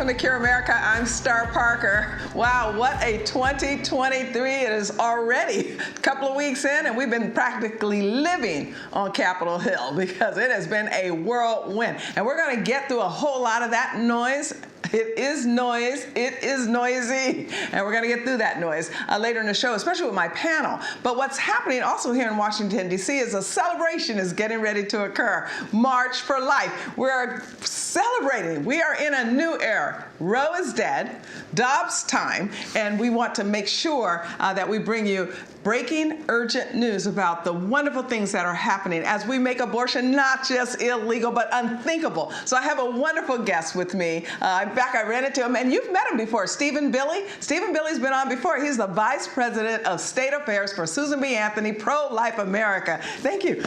Welcome to Cure America. I'm Star Parker. Wow, what a 2023 it is already. A couple of weeks in, and we've been practically living on Capitol Hill because it has been a whirlwind. And we're going to get through a whole lot of that noise. It is noise, it is noisy, and we're going to get through that noise later in the show, especially with my panel. But what's happening also here in Washington, D.C. is a celebration is getting ready to occur. March for Life. We're celebrating. We are in a new era. Roe is dead, Dobbs time, and we want to make sure that we bring you breaking, urgent news about the wonderful things that are happening as we make abortion not just illegal, but unthinkable. So I have a wonderful guest with me. In fact, I ran into him, and you've met him before, Stephen Billy. Stephen Billy's been on before. He's the Vice President of State Affairs for Susan B. Anthony, Pro-Life America. Thank you.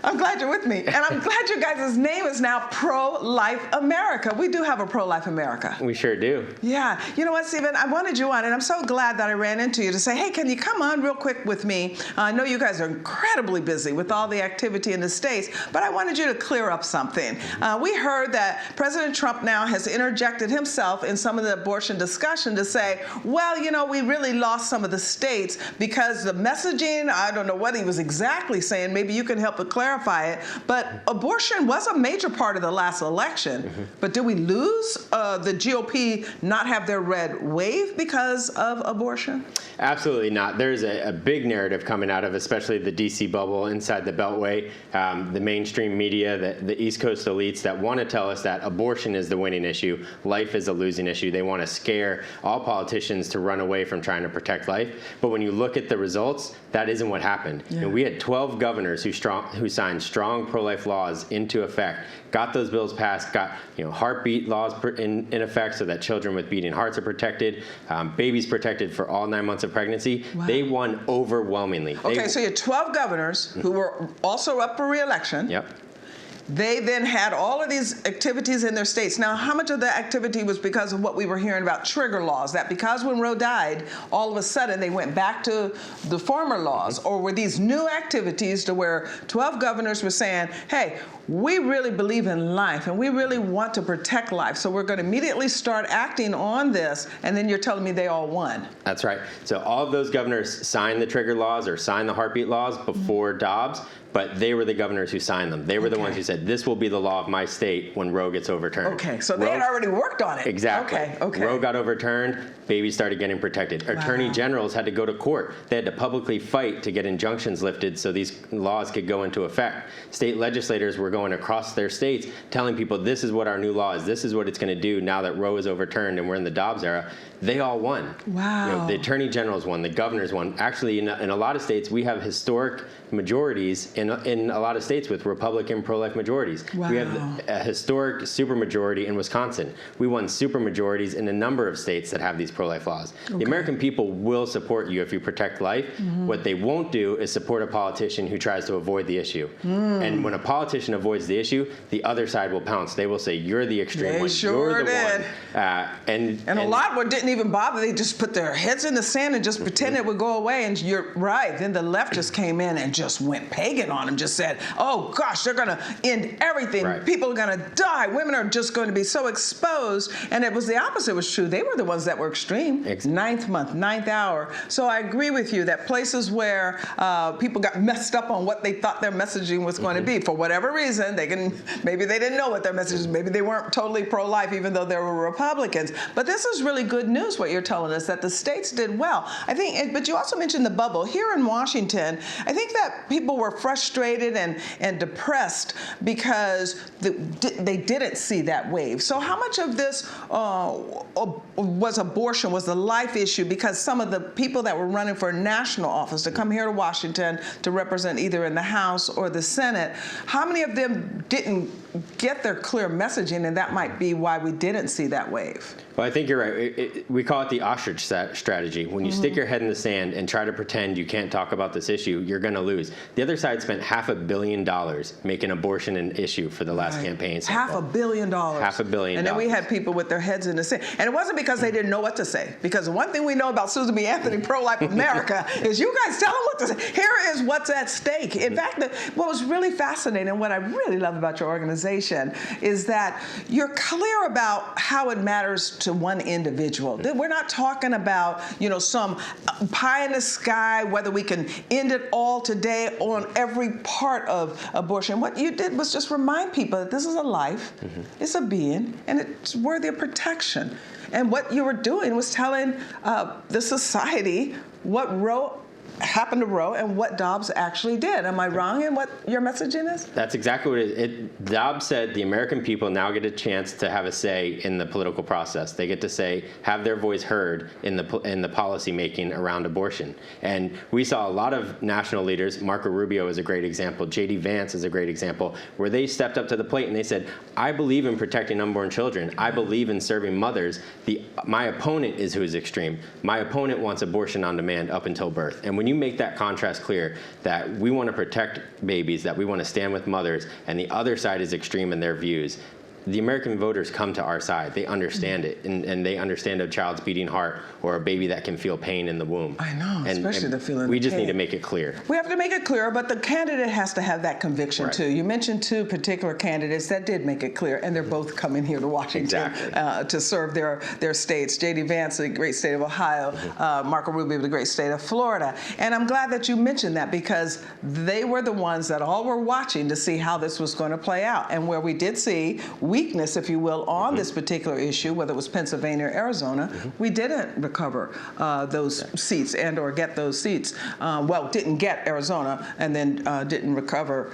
I'm glad you're with me. And I'm glad you guys' name is now Pro-Life America. We do have a Pro-Life America. We sure do. Yeah. You know what, Stephen? I wanted you on, and I'm so glad that I ran into you to say, hey, can you come on real quick with me? I know you guys are incredibly busy with all the activity in the States, but I wanted you to clear up something. We heard that President Trump now has interjected himself in some of the abortion discussion to say, well, you know, we really lost some of the states because the messaging, I don't know what he was exactly saying. Maybe you can help to clarify it, but abortion was a major part of the last election. But did we lose the GOP not have their red wave because of abortion? Absolutely not. There's a big narrative coming out of especially the DC bubble inside the Beltway, the mainstream media, the East Coast elites that want to tell us that abortion is the winning issue, life is a losing issue. They want to scare all politicians to run away from trying to protect life. But when you look at the results, that isn't what happened. Yeah. And we had 12 governors who signed strong pro-life laws into effect, got those bills passed, got heartbeat laws in effect so that children with beating hearts are protected, babies protected for all 9 months of pregnancy. Wow. They won overwhelmingly. Okay, so you had 12 governors who were also up for re-election. Yep. They then had all of these activities in their states. Now, how much of the activity was because of what we were hearing about trigger laws, that because when Roe died, all of a sudden they went back to the former laws? Or were these new activities to where 12 governors were saying, hey, we really believe in life and we really want to protect life, so we're going to immediately start acting on this, and then you're telling me they all won? That's right. So all of those governors signed the trigger laws or signed the heartbeat laws before Dobbs, but they were the governors who signed them. They were the ones who said, this will be the law of my state when Roe gets overturned. Okay, so they had already worked on it. Exactly. Okay. Roe got overturned, babies started getting protected. Wow. Attorney generals had to go to court. They had to publicly fight to get injunctions lifted so these laws could go into effect. State legislators were going across their states telling people, this is what our new law is, this is what it's going to do now that Roe is overturned and we're in the Dobbs era. They all won. Wow. The attorney generals won, the governors won. Actually, in a lot of states, we have historic majorities in a lot of states with Republican pro-life majorities. Wow. We have a historic supermajority in Wisconsin. We won supermajorities in a number of states that have these pro-life laws. Okay. The American people will support you if you protect life. What they won't do is support a politician who tries to avoid the issue. And when a politician avoids the issue, the other side will pounce. They will say, you're the extreme one. Sure you're the did. one. And a lot didn't even bother. They just put their heads in the sand and just pretend it would go away. And you're right. Then the left just came in and just went pagan on them, just said, oh gosh, they're going to end everything. Right. People are going to die. Women are just going to be so exposed. And it was the opposite was true. They were the ones that were extreme. Ninth month, ninth hour. So I agree with you that places where people got messed up on what they thought their messaging was going to be, for whatever reason, maybe they didn't know what their message was. Maybe they weren't totally pro-life, even though they were Republicans. But this is really good news, what you're telling us, that the states did well. I think, but you also mentioned the bubble. Here in Washington, I think that people were frustrated and depressed because they didn't see that wave. So how much of this was abortion, was the life issue, because some of the people that were running for national office to come here to Washington to represent either in the House or the Senate, how many of them didn't get their clear messaging, and that might be why we didn't see that wave? Well, I think you're right. We call it the ostrich strategy. When you stick your head in the sand and try to pretend you can't talk about this issue, you're going to lose. The other side spent $500 million making abortion an issue for the last campaign cycle. $500 million. $500 million. And then we had people with their heads in the sand. And it wasn't because they didn't know what to say. Because one thing we know about Susan B. Anthony, Pro-Life America, is you guys tell them what to say. Here is what's at stake. In fact, what was really fascinating, and what I really love about your organization, organization is that you're clear about how it matters to one individual. We're not talking about, some pie in the sky, whether we can end it all today on every part of abortion. What you did was just remind people that this is a life, it's a being, and it's worthy of protection. And what you were doing was telling the society what happened to Roe and what Dobbs actually did. Am I wrong in what your messaging is? That's exactly what it is. Dobbs said the American people now get a chance to have a say in the political process. They get to have their voice heard in the policy making around abortion. And we saw a lot of national leaders. Marco Rubio is a great example. J.D. Vance is a great example, where they stepped up to the plate and they said, I believe in protecting unborn children. I believe in serving mothers. My opponent is who is extreme. My opponent wants abortion on demand up until birth. And when you make that contrast clear, that we want to protect babies, that we want to stand with mothers, and the other side is extreme in their views, the American voters come to our side. They understand it, and they understand a child's beating heart or a baby that can feel pain in the womb. I know, especially the feeling. We just need to make it clear. We have to make it clear, but the candidate has to have that conviction too. You mentioned two particular candidates that did make it clear, and they're both coming here to Washington to serve their states. J.D. Vance, the great state of Ohio, Marco Rubio, the great state of Florida. And I'm glad that you mentioned that, because they were the ones that all were watching to see how this was going to play out. And where we did see weakness, if you will, on this particular issue, whether it was Pennsylvania or Arizona, we didn't recover those seats and or get those seats. Didn't get Arizona and then didn't recover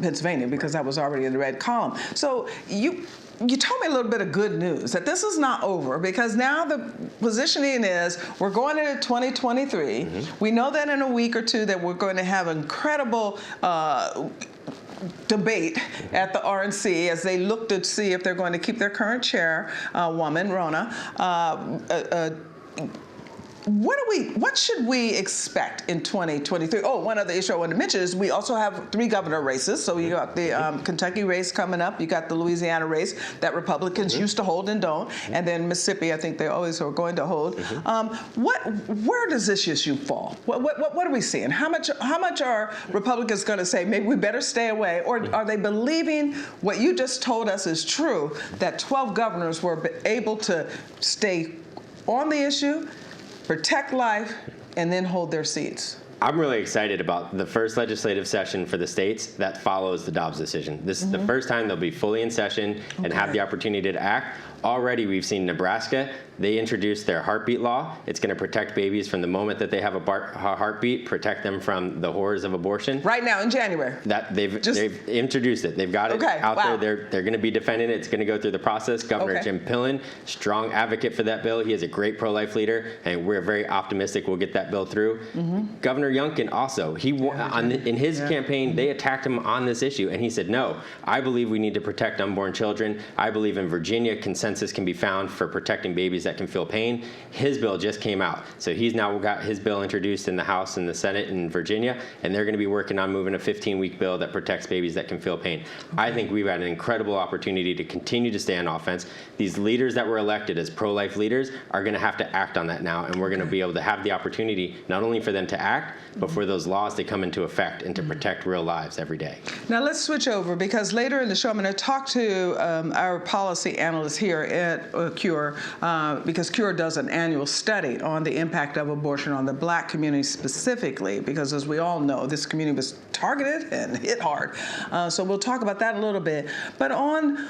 Pennsylvania, because that was already in the red column. So you told me a little bit of good news, that this is not over, because now the positioning is we're going into 2023. We know that in a week or two that we're going to have incredible debate at the RNC as they look to see if they're going to keep their current chairwoman, Rona. What should we expect in 2023? Oh, one other issue I want to mention is we also have 3 governor races. So you got the Kentucky race coming up. You got the Louisiana race that Republicans used to hold and don't. And then Mississippi, I think they always are going to hold. Where does this issue fall? What are we seeing? How much are Republicans going to say, maybe we better stay away? Or are they believing what you just told us is true, that 12 governors were able to stay on the issue, protect life, and then hold their seats? I'm really excited about the first legislative session for the states that follows the Dobbs decision. This is the first time they'll be fully in session and have the opportunity to act. Already we've seen Nebraska, they introduced their heartbeat law. It's going to protect babies from the moment that they have a heartbeat, protect them from the horrors of abortion. Right now in January. They've introduced it. They've got it out there. They're going to be defending it. It's going to go through the process. Governor Jim Pillen, strong advocate for that bill. He is a great pro-life leader, and we're very optimistic we'll get that bill through. Governor Youngkin also, in his campaign, they attacked him on this issue, and he said, no, I believe we need to protect unborn children. I believe in Virginia, consensus can be found for protecting babies that can feel pain. His bill just came out. So he's now got his bill introduced in the House and the Senate in Virginia, and they're going to be working on moving a 15-week bill that protects babies that can feel pain. I think we've had an incredible opportunity to continue to stay on offense. These leaders that were elected as pro-life leaders are going to have to act on that now, and we're going to be able to have the opportunity not only for them to act, but for those laws to come into effect and to protect real lives every day. Now let's switch over, because later in the show I'm going to talk to our policy analyst here at CURE, because CURE does an annual study on the impact of abortion on the Black community specifically, because as we all know, this community was targeted and hit hard. So we'll talk about that a little bit. But on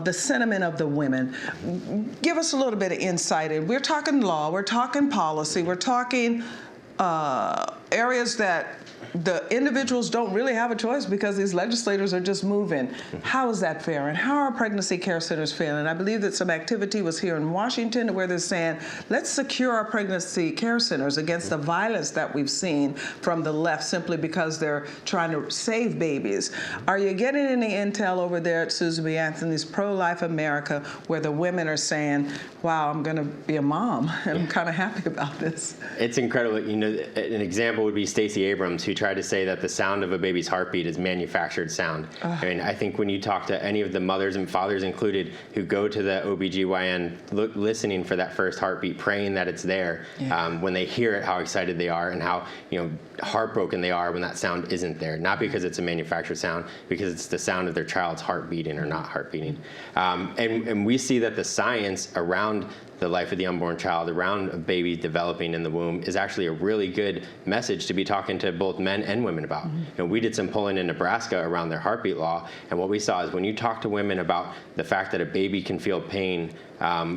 the sentiment of the women, give us a little bit of insight. And we're talking law, we're talking policy, we're talking areas that the individuals don't really have a choice because these legislators are just moving. How is that fair? And how are pregnancy care centers failing? I believe that some activity was here in Washington where they're saying, let's secure our pregnancy care centers against the violence that we've seen from the left simply because they're trying to save babies. Are you getting any intel over there at Susan B. Anthony's Pro-Life America where the women are saying, wow, I'm going to be a mom and I'm kind of happy about this? It's incredible. You know, an example would be Stacey Abrams, who try to say that the sound of a baby's heartbeat is manufactured sound. I mean, I think when you talk to any of the mothers and fathers included who go to the OBGYN listening for that first heartbeat, praying that it's there, when they hear it, how excited they are and how, heartbroken they are when that sound isn't there. Not because it's a manufactured sound, because it's the sound of their child's heart beating or not heart beating. And we see that the science around the life of the unborn child, around a baby developing in the womb, is actually a really good message to be talking to both men and women about. We did some polling in Nebraska around their heartbeat law, and what we saw is when you talk to women about the fact that a baby can feel pain,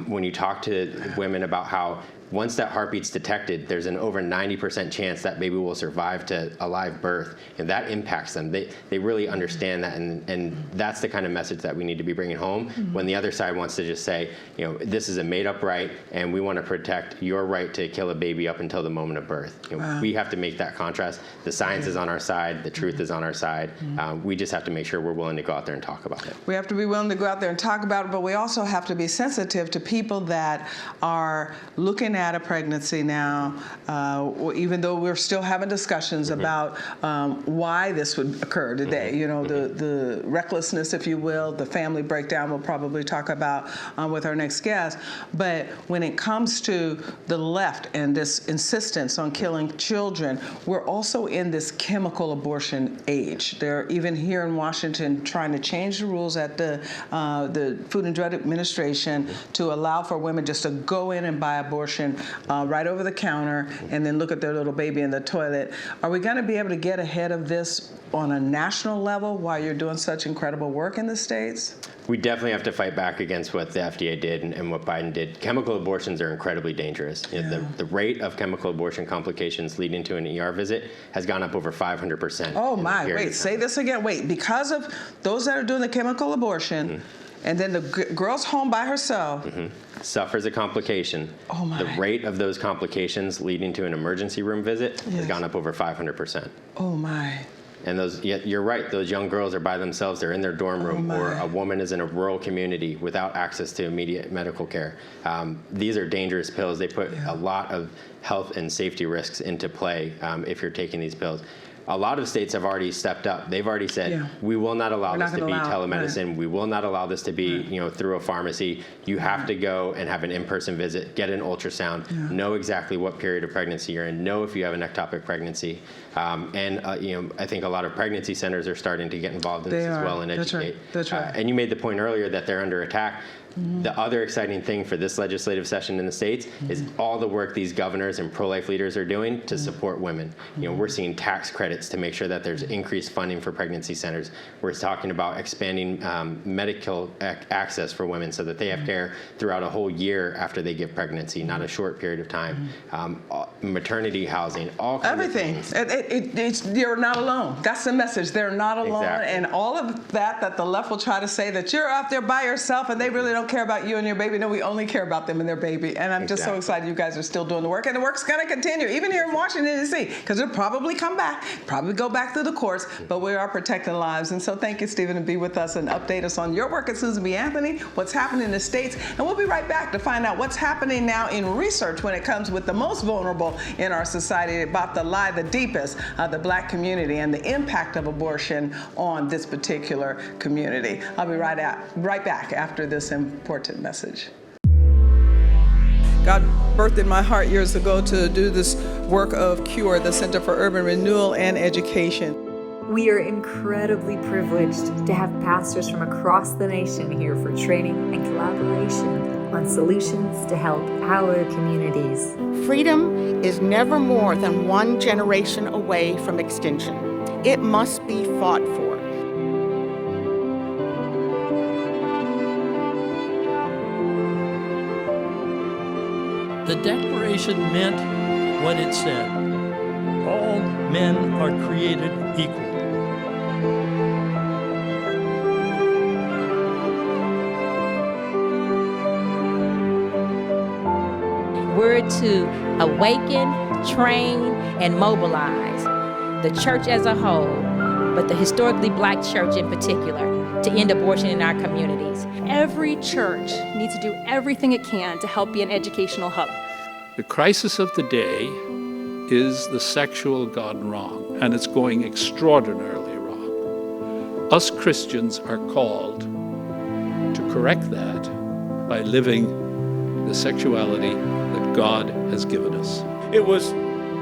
when you talk to women about how once that heartbeat's detected, there's an over 90% chance that baby will survive to a live birth, and that impacts them. They really understand that, and that's the kind of message that we need to be bringing home when the other side wants to just say, this is a made-up right, and we want to protect your right to kill a baby up until the moment of birth. We have to make that contrast. The science is on our side. The truth is on our side. We just have to make sure we're willing to go out there and talk about it. We have to be willing to go out there and talk about it, but we also have to be sensitive to people that are looking at a pregnancy now, even though we're still having discussions about why this would occur today. The recklessness, if you will, the family breakdown we'll probably talk about with our next guest. But when it comes to the left and this insistence on killing children, we're also in this chemical abortion age. They're even here in Washington trying to change the rules at the Food and Drug Administration to allow for women just to go in and buy abortion right over the counter and then look at their little baby in the toilet. Are we going to be able to get ahead of this on a national level while you're doing such incredible work in the states? We definitely have to fight back against what the FDA did and what Biden did. Chemical abortions are incredibly dangerous. The rate of chemical abortion complications leading to an ER visit has gone up over 500%. Oh my, wait, say this again. Wait, because of those that are doing the chemical abortion, and then the girl's home by herself. Suffers a complication. Oh my. The rate of those complications leading to an emergency room visit has gone up over 500%. Oh my. And you're right, those young girls are by themselves, they're in their dorm room, or a woman is in a rural community without access to immediate medical care. These are dangerous pills. They put a lot of health and safety risks into play if you're taking these pills. A lot of states have already stepped up. They've already said, we will not allow this to be telemedicine. Right. We will not allow this to be, through a pharmacy. You have to go and have an in-person visit, get an ultrasound, know exactly what period of pregnancy you're in, know if you have an ectopic pregnancy. I think a lot of pregnancy centers are starting to get involved in this as well and educate. That's right. And you made the point earlier that they're under attack. The other exciting thing for this legislative session in the states is all the work these governors and pro-life leaders are doing to support women. We're seeing tax credits to make sure that there's increased funding for pregnancy centers. We're talking about expanding medical access for women so that they have care throughout a whole year after they give pregnancy, not a short period of time. Maternity housing, all kinds of things. You're not alone. That's the message. They're not alone. Exactly. And all of that the left will try to say that you're out there by yourself and they really don't care about you and your baby. No, we only care about them and their baby. And I'm just so excited you guys are still doing the work. And the work's going to continue, even here in Washington, D.C., because it'll probably come back, probably go back through the courts, but we are protecting lives. And so thank you, Stephen, to be with us and update us on your work at Susan B. Anthony, what's happening in the states. And we'll be right back to find out what's happening now in research when it comes with the most vulnerable in our society about the lie, the deepest, the Black community, and the impact of abortion on this particular community. I'll be right back after this important message. God birthed in my heart years ago to do this work of CURE, the Center for Urban Renewal and Education. We are incredibly privileged to have pastors from across the nation here for training and collaboration on solutions to help our communities. Freedom is never more than one generation away from extinction. It must be fought for. The Declaration meant what it said. All men are created equal. We're to awaken, train, and mobilize the church as a whole, but the historically Black church in particular, to end abortion in our communities. Every church needs to do everything it can to help be an educational hub. The crisis of the day is the sexual gone wrong, and it's going extraordinarily wrong. Us Christians are called to correct that by living the sexuality that God has given us. It was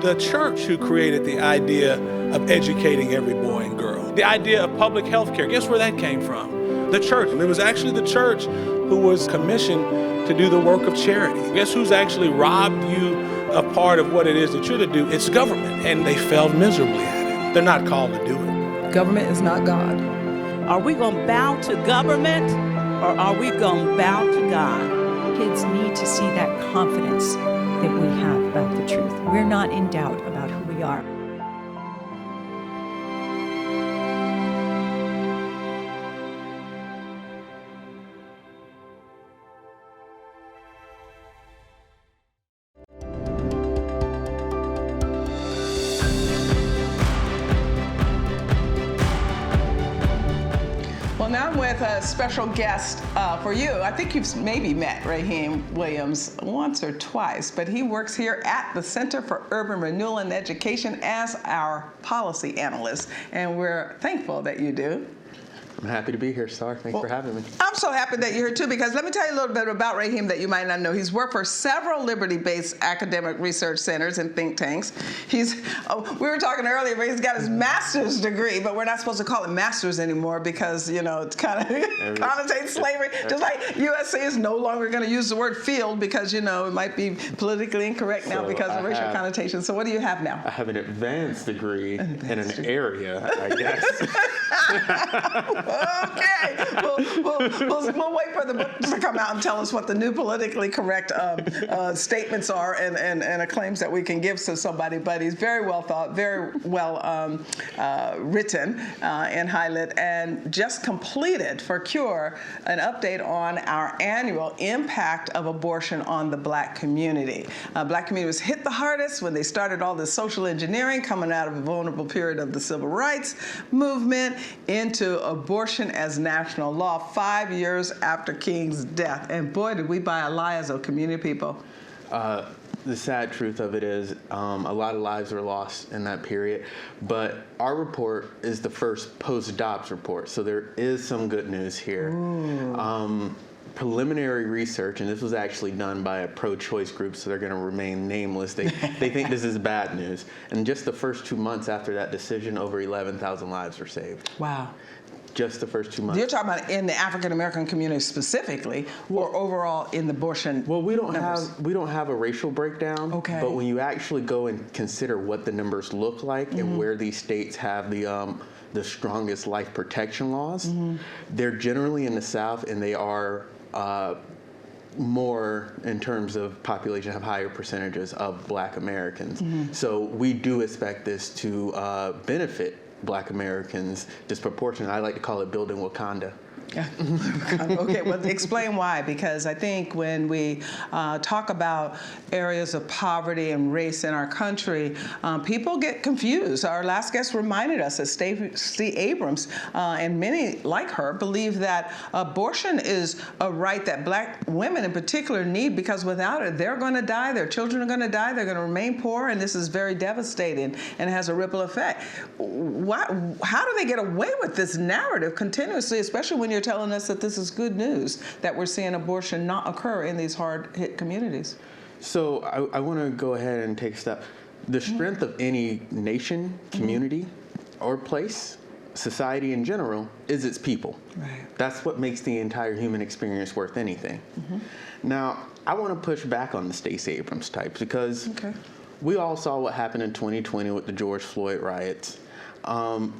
the church who created the idea of educating every boy and girl. The idea of public health care, guess where that came from? The church. It was actually the church who was commissioned to do the work of charity. Guess who's actually robbed you of part of what it is that you're to do? It's government, and they failed miserably at it. They're not called to do it. Government is not God. Are we going to bow to government, or are we going to bow to God? Kids need to see that confidence that we have about the truth. We're not in doubt about who we are. Well, now I'm with a special guest for you. I think you've maybe met Raheem Williams once or twice, but he works here at the Center for Urban Renewal and Education as our policy analyst, and we're thankful that you do. I'm happy to be here, Star. Thanks for having me. I'm so happy that you're here too, because let me tell you a little bit about Raheem that you might not know. He's worked for several liberty-based academic research centers and think tanks. We were talking earlier, but he's got his master's degree, but we're not supposed to call it master's anymore because, you know, it's kind of connotates slavery. Just like USC is no longer going to use the word field because, you know, it miit be politically incorrect now because of racial connotation. So what do you have now? I have an advanced degree in an area, I guess. Okay, we'll wait for the book to come out and tell us what the new politically correct statements are and claims that we can give to somebody. But he's very well thought, very well written and highlighted, and just completed for CURE an update on our annual impact of abortion on the Black community. Black community was hit the hardest when they started all this social engineering coming out of a vulnerable period of the civil rights movement into abortion as national law 5 years after King's death. And boy, did we buy a lie as a community people. The sad truth of it is a lot of lives were lost in that period, but our report is the first post-DOPS report, so there is some good news here. Preliminary research, and this was actually done by a pro-choice group, so they're going to remain nameless. They think this is bad news. And just the first 2 months after that decision, over 11,000 lives were saved. Wow. Just the first 2 months. You're talking about in the African American community specifically, or overall in the abortion? Well, we don't have a racial breakdown. Okay. But when you actually go and consider what the numbers look like and where these states have the strongest life protection laws, they're generally in the South, and they are more in terms of population, have higher percentages of Black Americans. So we do expect this to benefit Black Americans disproportionately. I like to call it building Wakanda. Okay, well, explain why, because I think when we talk about areas of poverty and race in our country, people get confused. Our last guest reminded us that Stacey Abrams and many like her believe that abortion is a right that Black women in particular need, because without it, they're going to die, their children are going to die, they're going to remain poor, and this is very devastating and has a ripple effect. How do they get away with this narrative continuously, especially when you're telling us that this is good news, that we're seeing abortion not occur in these hard-hit communities? So I want to go ahead and take a step. The strength of any nation, community, or place, society in general, is its people. Right. That's what makes the entire human experience worth anything. Now, I want to push back on the Stacey Abrams types, because we all saw what happened in 2020 with the George Floyd riots.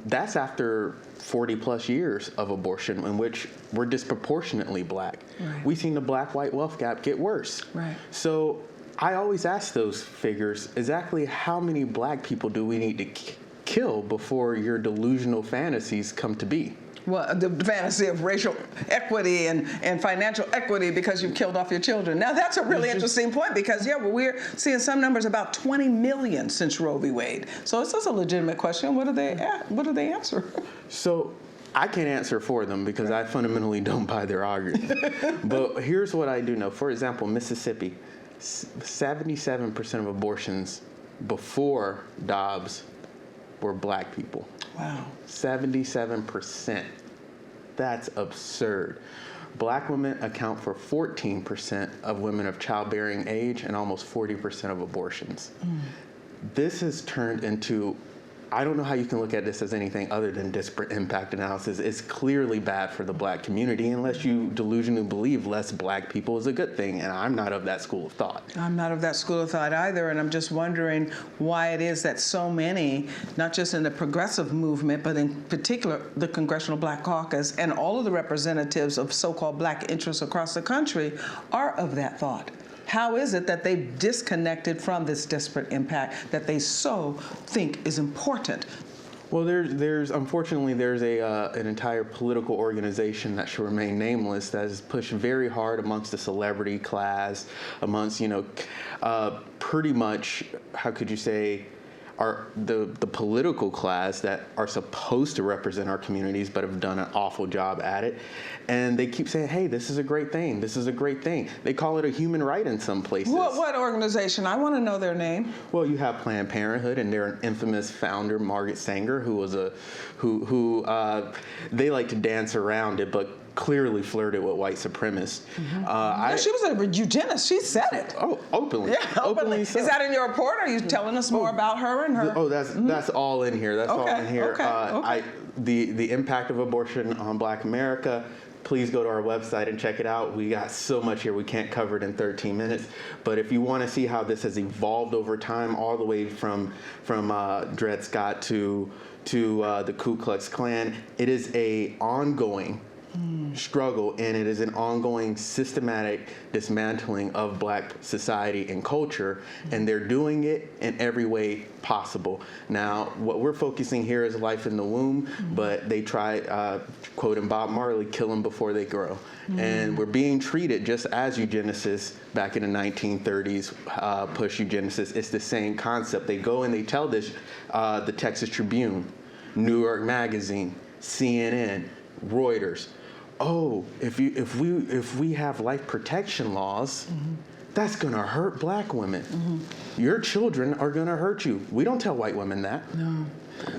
That's after 40 plus years of abortion in which we're disproportionately Black. Right. We've seen the Black-white wealth gap get worse. Right. So I always ask those figures, exactly how many Black people do we need to kill before your delusional fantasies come to be? Well, the fantasy of racial equity and financial equity because you've killed off your children. Now, that's a really interesting point, because, we're seeing some numbers about 20 million since Roe v. Wade. So it's just a legitimate question. What do they answer? So I can't answer for them because I fundamentally don't buy their argument. But here's what I do know. For example, Mississippi, 77% of abortions before Dobbs were black people. Wow. 77%. That's absurd. Black women account for 14% of women of childbearing age and almost 40% of abortions. This has turned into, I don't know how you can look at this as anything other than disparate impact analysis. It's clearly bad for the black community unless you delusionally believe less black people is a good thing, and I'm not of that school of thought. I'm not of that school of thought either, and I'm just wondering why it is that so many, not just in the progressive movement, but in particular the Congressional Black Caucus and all of the representatives of so-called black interests across the country are of that thought. How is it that they've disconnected from this disparate impact that they so think is important? Well, unfortunately, there's an entire political organization that should remain nameless that has pushed very hard amongst the celebrity class, amongst, pretty much, how could you say, the political class that are supposed to represent our communities but have done an awful job at it. And they keep saying, hey, this is a great thing. This is a great thing. They call it a human right in some places. What organization? I want to know their name. Well, you have Planned Parenthood and their infamous founder, Margaret Sanger, who was they like to dance around it, but clearly flirted with white supremacists. She was a eugenist. She said it. Oh, openly. Yeah, openly. So. Is that in your report? Are you telling us more about her and her? Oh, that's all in here. That's all in here. Okay. The impact of abortion on Black America. Please go to our website and check it out. We got so much here, we can't cover it in 13 minutes. But if you want to see how this has evolved over time, all the way from Dred Scott to the Ku Klux Klan, it is a ongoing struggle, and it is an ongoing systematic dismantling of black society and culture, and they're doing it in every way possible. Now, what we're focusing here is life in the womb, but they try, quoting Bob Marley, kill them before they grow. And we're being treated just as eugenicists back in the 1930s push eugenicists. It's the same concept. They go and they tell this, the Texas Tribune, New York Magazine, CNN, Reuters, oh, if we have life protection laws, that's going to hurt black women. Your children are going to hurt you. We don't tell white women that.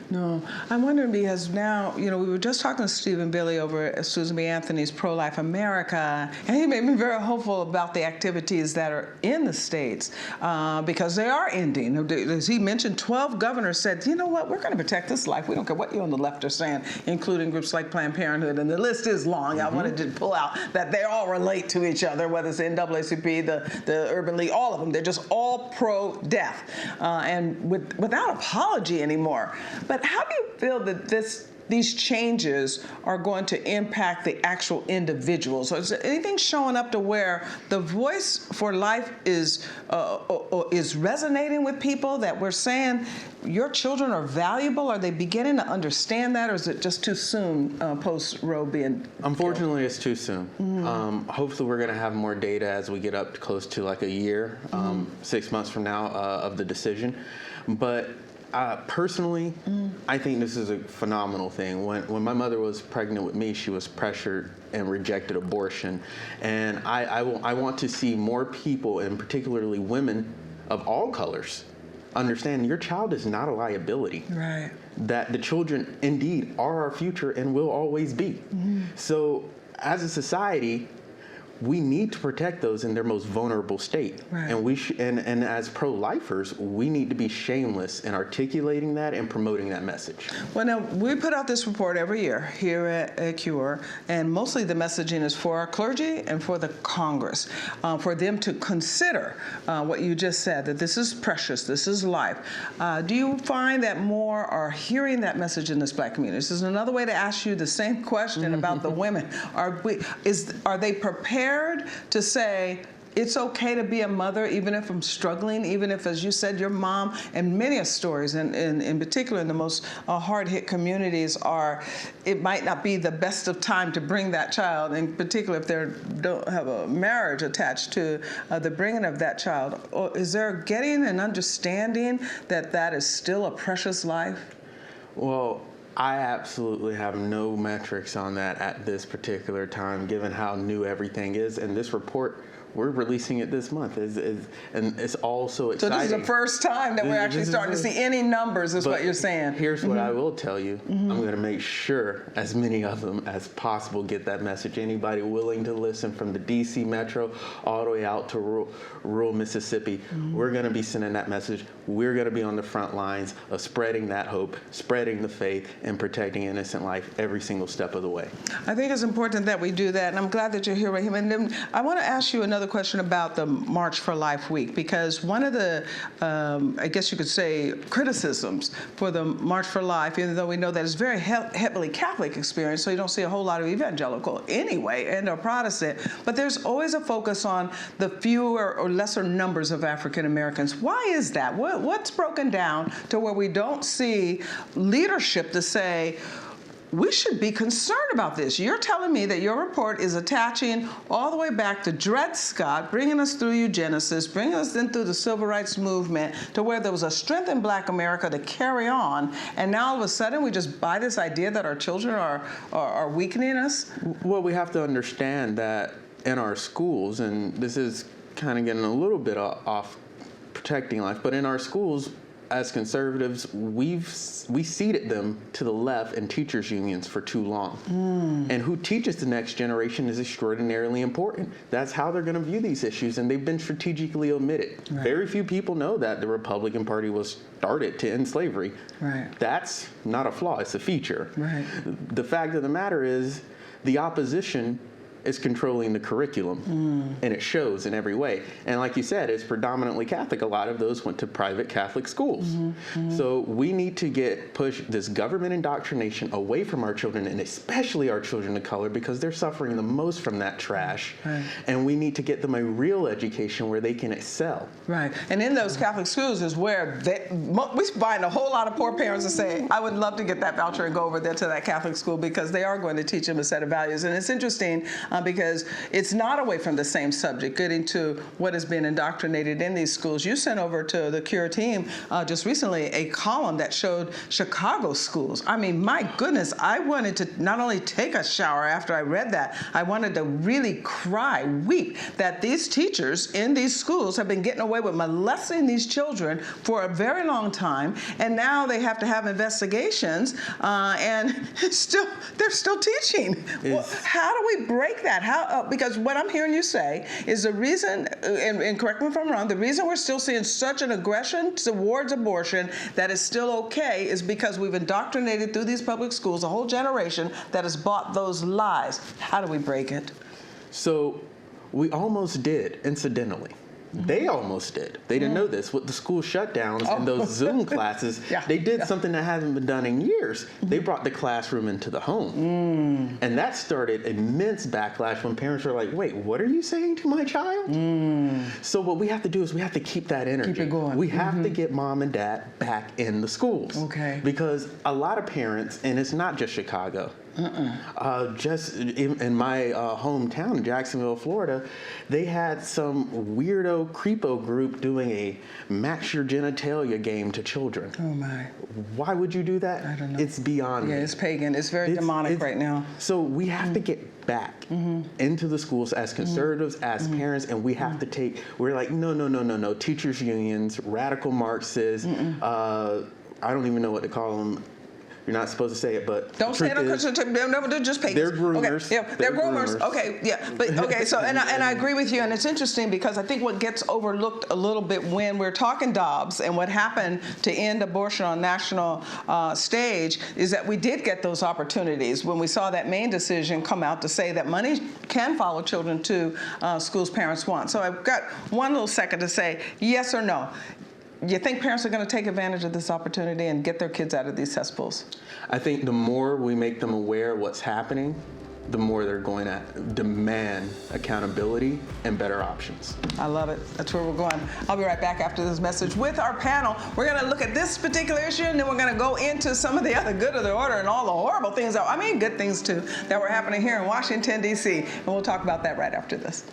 No. I'm wondering because now, we were just talking to Stephen Billy over at Susan B. Anthony's Pro-Life America, and he made me very hopeful about the activities that are in the states because they are ending. As he mentioned, 12 governors said, you know what, we're going to protect this life. We don't care what you on the left are saying, including groups like Planned Parenthood, and the list is long. I wanted to pull out that they all relate to each other, whether it's the NAACP, the Urban League, all of them. They're just all pro-death and without apology anymore. But how do you feel that these changes are going to impact the actual individuals? So is there anything showing up to where the voice for life is resonating with people, that we're saying your children are valuable? Are they beginning to understand that, or is it just too soon post-Roe being Unfortunately, killed? it's too soon. Hopefully we're going to have more data as we get up close to like a year, 6 months from now of the decision. But personally, I think this is a phenomenal thing. When my mother was pregnant with me, she was pressured and rejected abortion. And I want to see more people, and particularly women of all colors, understand your child is not a liability. Right. That the children indeed are our future and will always be. So as a society, we need to protect those in their most vulnerable state. Right. And and as pro-lifers, we need to be shameless in articulating that and promoting that message. Well, now, we put out this report every year here at CURE, and mostly the messaging is for our clergy and for the Congress, for them to consider what you just said, that this is precious, this is life. Do you find that more are hearing that message in this black community? This is another way to ask you the same question about the women. Are they prepared to say, it's okay to be a mother even if I'm struggling, even if, as you said, your mom, and many of stories, and in particular in the most hard-hit communities, it might not be the best of time to bring that child, in particular if they don't have a marriage attached to the bringing of that child. Or is there getting an understanding that that is still a precious life? Well, I absolutely have no metrics on that at this particular time, given how new everything is. And this report we're releasing it this month, and it's all so exciting. So this is the first time that we're actually starting to see any numbers, is what you're saying. Here's what I will tell you. I'm going to make sure as many of them as possible get that message. Anybody willing to listen from the D.C. Metro all the way out to rural Mississippi, we're going to be sending that message. We're going to be on the front lines of spreading that hope, spreading the faith, and protecting innocent life every single step of the way. I think it's important that we do that, and I'm glad that you're here with him. And then I want to ask you another question about the March for Life week, because one of the, I guess you could say, criticisms for the March for Life, even though we know that it's very heavily Catholic experience, so you don't see a whole lot of evangelical anyway, and or Protestant, but there's always a focus on the fewer or lesser numbers of African Americans. Why is that? What's broken down to where we don't see leadership to say, we should be concerned about this? You're telling me that your report is attaching all the way back to Dred Scott, bringing us through eugenics, bringing us in through the civil rights movement to where there was a strength in Black America to carry on, and now all of a sudden we just buy this idea that our children are weakening us? Well, we have to understand that in our schools, and this is kind of getting a little bit off protecting life, but in our schools, as conservatives, we seated them to the left in teachers' unions for too long. And who teaches the next generation is extraordinarily important. That's how they're going to view these issues, and they've been strategically omitted. Right. Very few people know that the Republican Party was started to end slavery. Right. That's not a flaw, it's a feature. Right. The fact of the matter is, the opposition is controlling the curriculum, and it shows in every way. And like you said, it's predominantly Catholic. A lot of those went to private Catholic schools. So we need to push this government indoctrination away from our children, and especially our children of color, because they're suffering the most from that trash. Right. And we need to get them a real education where they can excel. Right. And in those Catholic schools is where we find a whole lot of poor parents that say, I would love to get that voucher and go over there to that Catholic school, because they are going to teach them a set of values. And it's interesting because it's not away from the same subject, getting to what has been indoctrinated in these schools. You sent over to the Cure team just recently a column that showed Chicago schools. I mean, my goodness, I wanted to not only take a shower after I read that, I wanted to really cry, weep, that these teachers in these schools have been getting away with molesting these children for a very long time, and now they have to have investigations, and they're still teaching. Well, how do we break that? How? Because what I'm hearing you say is the reason, and correct me if I'm wrong, the reason we're still seeing such an aggression towards abortion that is still okay is because we've indoctrinated through these public schools a whole generation that has bought those lies. How do we break it? So we almost did, incidentally. They almost did. They didn't know this. With the school shutdowns and those Zoom classes, they did something that hasn't been done in years. They brought the classroom into the home. And that started immense backlash when parents were like, wait, what are you saying to my child? So what we have to do is we have to keep that energy. Keep it going. We have to get mom and dad back in the schools. Okay. Because a lot of parents, and it's not just Chicago, just in my hometown, Jacksonville, Florida, they had some weirdo creepo group doing a match your genitalia game to children. Oh my. Why would you do that? I don't know. It's beyond me. Yeah, it's pagan. It's very demonic right now. So we have to get back into the schools as conservatives, as parents, and we have to we're like, no, teachers unions, radical Marxists, I don't even know what to call them. You're not supposed to say it, but don't say it. No, they're just pagans. They're groomers. Okay. Yeah, they're groomers. Okay, yeah, but okay. So, and I agree with you, and it's interesting because I think what gets overlooked a little bit when we're talking Dobbs and what happened to end abortion on national stage is that we did get those opportunities when we saw that Maine decision come out to say that money can follow children to schools parents want. So I've got one little second to say yes or no. You think parents are going to take advantage of this opportunity and get their kids out of these cesspools? I think the more we make them aware of what's happening, the more they're going to demand accountability and better options. I love it. That's where we're going. I'll be right back after this message with our panel. We're going to look at this particular issue, and then we're going to go into some of the other good of the order and all the horrible things, good things too, that were happening here in Washington, D.C. And we'll talk about that right after this.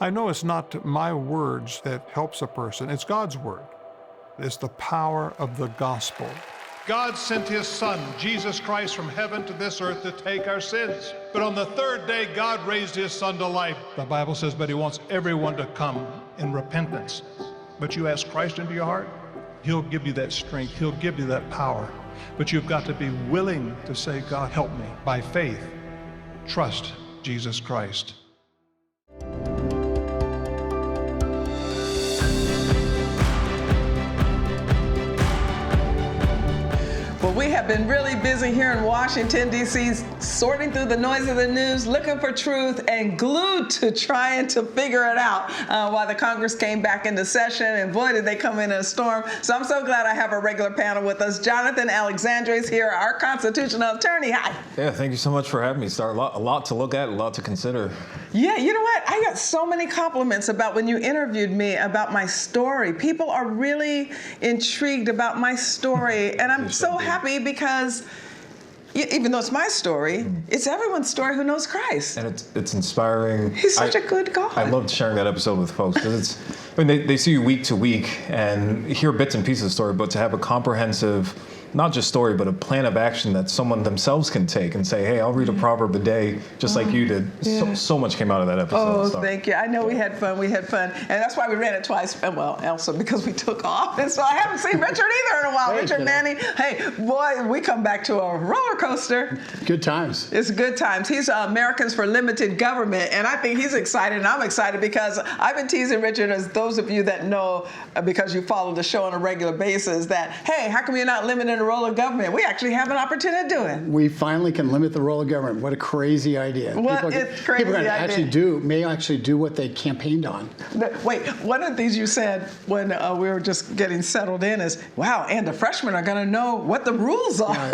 I know it's not my words that helps a person, it's God's word. It's the power of the gospel. God sent his Son, Jesus Christ, from heaven to this earth to take our sins. But on the third day, God raised his Son to life. The Bible says, but he wants everyone to come in repentance. But you ask Christ into your heart, he'll give you that strength, he'll give you that power. But you've got to be willing to say, God, help me. By faith, trust Jesus Christ. Well, we have been really busy here in Washington, D.C., sorting through the noise of the news, looking for truth, and glued to trying to figure it out while the Congress came back into session. And boy, did they come in a storm. So I'm so glad I have a regular panel with us. Jonathan Alexandre is here, our constitutional attorney. Hi. Yeah, thank you so much for having me, Star. A lot to look at, a lot to consider. Yeah, you know what? I got so many compliments about when you interviewed me about my story. People are really intrigued about my story, and I'm so happy because even though it's my story, it's everyone's story who knows Christ. And it's inspiring. He's such a good God. I loved sharing that episode with folks because they see you week to week and hear bits and pieces of the story, but to have a comprehensive, not just story, but a plan of action that someone themselves can take and say, hey, I'll read a proverb a day, just like you did. Yeah. So much came out of that episode. Oh, thank you. I know we had fun. And that's why we ran it twice. Well, also because we took off. And so I haven't seen Richard either in a while. Richard Manning. Hey, boy, we come back to a roller coaster. Good times. It's good times. He's Americans for Limited Government. And I think he's excited, and I'm excited because I've been teasing Richard, as those of you that know, because you follow the show on a regular basis, that, hey, how come you're not limiting the role of government? We actually have an opportunity to do it. We finally can limit the role of government. What a crazy idea. What a crazy people idea. may actually do what they campaigned on. Wait, one of the things you said when we were just getting settled in is, wow, and the freshmen are going to know what the rules are.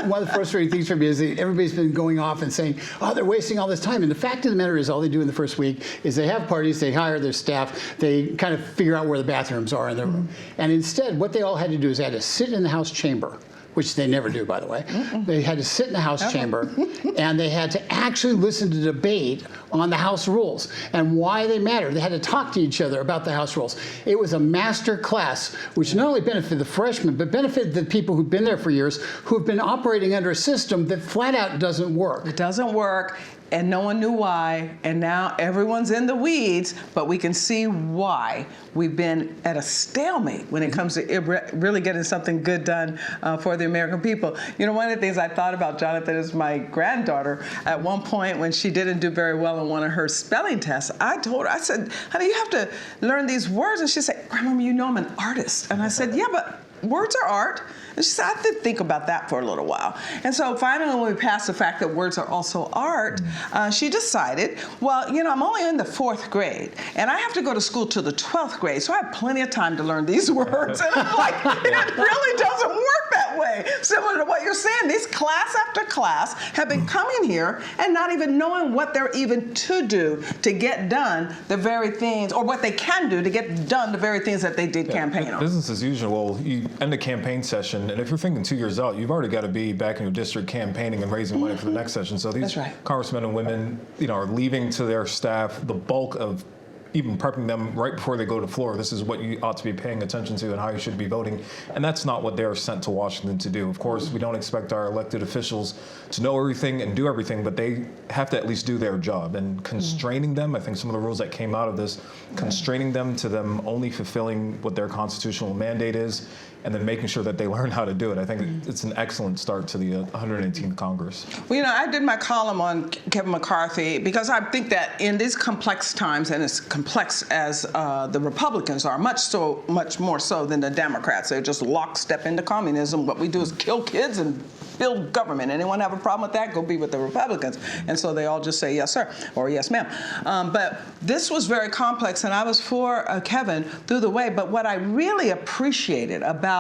One of the frustrating things for me is that everybody's been going off and saying, oh, they're wasting all this time. And the fact of the matter is, all they do in the first week is they have parties, they hire their staff, they kind of figure out where the bathrooms are in their room. And instead, what they all had to do is they had to sit in the House chamber, which they never do, by the way. They had to sit in the House chamber, and they had to actually listen to debate on the House rules and why they matter. They had to talk to each other about the House rules. It was a master class, which not only benefited the freshmen, but benefited the people who've been there for years, who've been operating under a system that flat out doesn't work. It doesn't work. And no one knew why, and now everyone's in the weeds, but we can see why we've been at a stalemate when it comes to really getting something good done for the American people. You know, one of the things I thought about, Jonathan, is my granddaughter. At one point, when she didn't do very well in one of her spelling tests, I told her, I said, honey, you have to learn these words. And she said, Grandma, you know I'm an artist. And I said, yeah, but words are art. And she said, I did think about that for a little while. And so finally, when we passed the fact that words are also art, she decided, well, you know, I'm only in the 4th grade, and I have to go to school till the 12th grade, so I have plenty of time to learn these words. And I'm like, it really doesn't work that way. Similar to what you're saying, these class after class have been coming here and not even knowing what they're even to do to get done the very things, or what they can do to get done the very things that they did campaign on. Business as usual. You end a campaign session, and if you're thinking 2 years out, you've already got to be back in your district campaigning and raising money for the next session. So these congressmen and women, you know, are leaving to their staff the bulk of even prepping them right before they go to the floor. This is what you ought to be paying attention to and how you should be voting. And that's not what they're sent to Washington to do. Of course, we don't expect our elected officials to know everything and do everything, but they have to at least do their job. And constraining them, I think some of the rules that came out of this, constraining them to them only fulfilling what their constitutional mandate is, and then making sure that they learn how to do it. I think it's an excellent start to the 118th Congress. Well, you know, I did my column on Kevin McCarthy because I think that in these complex times, and as complex as the Republicans are, much more so than the Democrats. They're just lockstep into communism. What we do is kill kids and build government. Anyone have a problem with that? Go be with the Republicans. And so they all just say yes, sir, or yes, ma'am. But this was very complex, and I was for Kevin through the way. But what I really appreciated about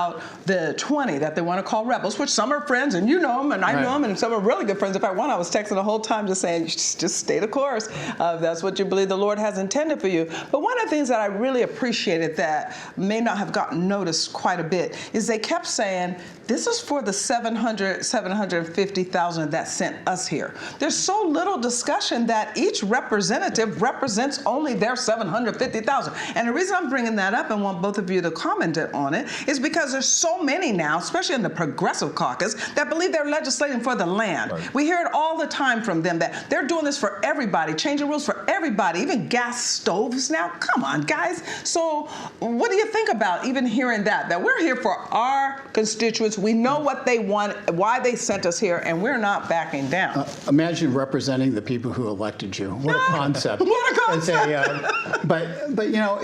the 20 that they want to call rebels, which some are friends, and you know them, and I know them, and some are really good friends. In fact, one I was texting the whole time just saying, just stay the course. That's what you believe the Lord has intended for you. But one of the things that I really appreciated that may not have gotten noticed quite a bit is they kept saying This is for the 750,000 that sent us here. There's so little discussion that each representative represents only their 750,000. And the reason I'm bringing that up and want both of you to comment on it is because there's so many now, especially in the Progressive Caucus, that believe they're legislating for the land. Right. We hear it all the time from them that they're doing this for everybody, changing rules for everybody, even gas stoves now. Come on, guys. So what do you think about even hearing that we're here for our constituents? We know what they want, why they sent us here, and we're not backing down. Imagine representing the people who elected you. What a concept. What a concept. But you know,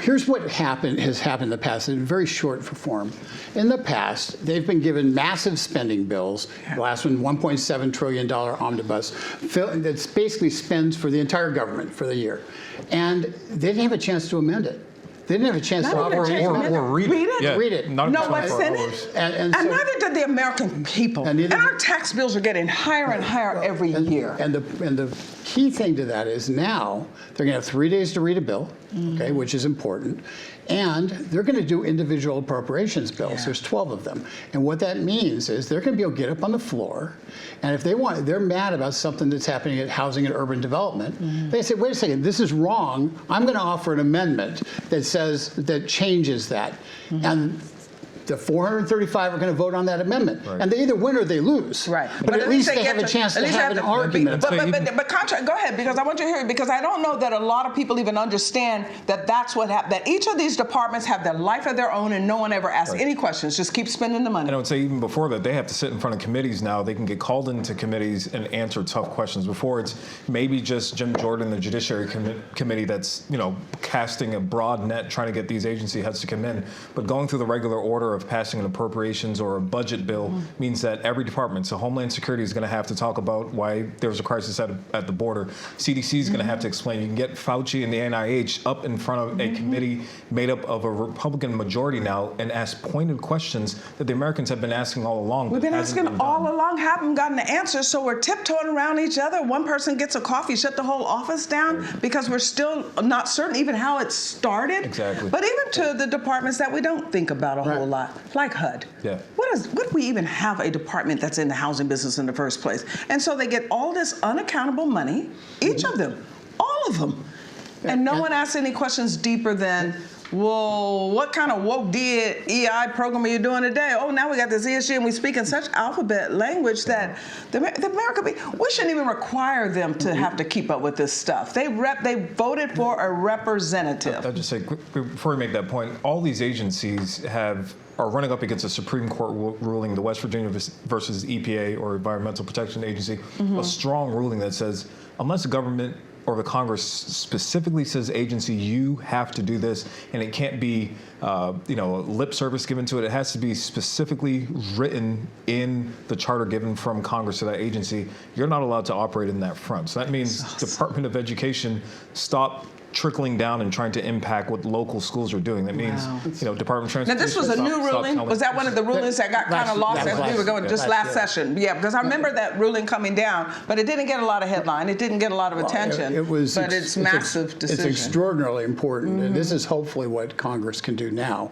here's what has happened in the past in very short form. In the past, they've been given massive spending bills. The last one, $1.7 trillion omnibus, that basically spends for the entire government for the year. And they didn't have a chance to amend it. They didn't have a chance to or read it. Yeah. Read it. No, what's in it? And neither did the American people. And our tax bills are getting higher and higher every year. And the key thing to that is now they're going to have 3 days to read a bill, okay, which is important. And they're going to do individual appropriations bills. Yeah. There's 12 of them. And what that means is they're going to be able to get up on the floor, and if they're mad about something that's happening at housing and urban development, they say, wait a second, this is wrong. I'm going to offer an amendment that changes that. And the 435 are going to vote on that amendment. Right. And they either win or they lose. Right. But at least they have a chance to have an argument. But go ahead, because I want you to hear it, because I don't know that a lot of people even understand that that's what happened, that each of these departments have their life of their own and no one ever asks any questions, just keep spending the money. And I would say even before that, they have to sit in front of committees now. They can get called into committees and answer tough questions. Before, it's maybe just Jim Jordan, the Judiciary Committee, that's, you know, casting a broad net trying to get these agency heads to come in. But going through the regular order of passing an appropriations or a budget bill means that every department, so Homeland Security is going to have to talk about why there's a crisis at the border. CDC is going to have to explain. You can get Fauci and the NIH up in front of a committee made up of a Republican majority now and ask pointed questions that the Americans have been asking all along. We've been asking all along, haven't gotten the answers, so we're tiptoeing around each other. One person gets a coffee, shut the whole office down because we're still not certain even how it started. Exactly. But even to the departments that we don't think about a whole lot, like HUD. Yeah. What do we even have a department that's in the housing business in the first place? And so they get all this unaccountable money, each of them, all of them. And no one asks any questions deeper than, well, what kind of woke DEI program are you doing today? Oh, now we got this ESG, and we speak in such alphabet language that the American people, we shouldn't even require them to have to keep up with this stuff. They voted for a representative. I'll just say, before we make that point, all these agencies are running up against a Supreme Court ruling, the West Virginia versus EPA or Environmental Protection Agency, a strong ruling that says, unless the government or the Congress specifically says, agency, you have to do this, and it can't be, lip service given to it. It has to be specifically written in the charter given from Congress to that agency. You're not allowed to operate in that front. So that means Department of Education stop trickling down and trying to impact what local schools are doing. That means, Department of Transportation. Now, this was a new ruling. Was that one of the rulings that got kind of lost as we were going just last session? Yeah, because I remember that ruling coming down, but it didn't get a lot of headline. It didn't get a lot of attention. But it's massive decision. It's extraordinarily important, and this is hopefully what Congress can do now.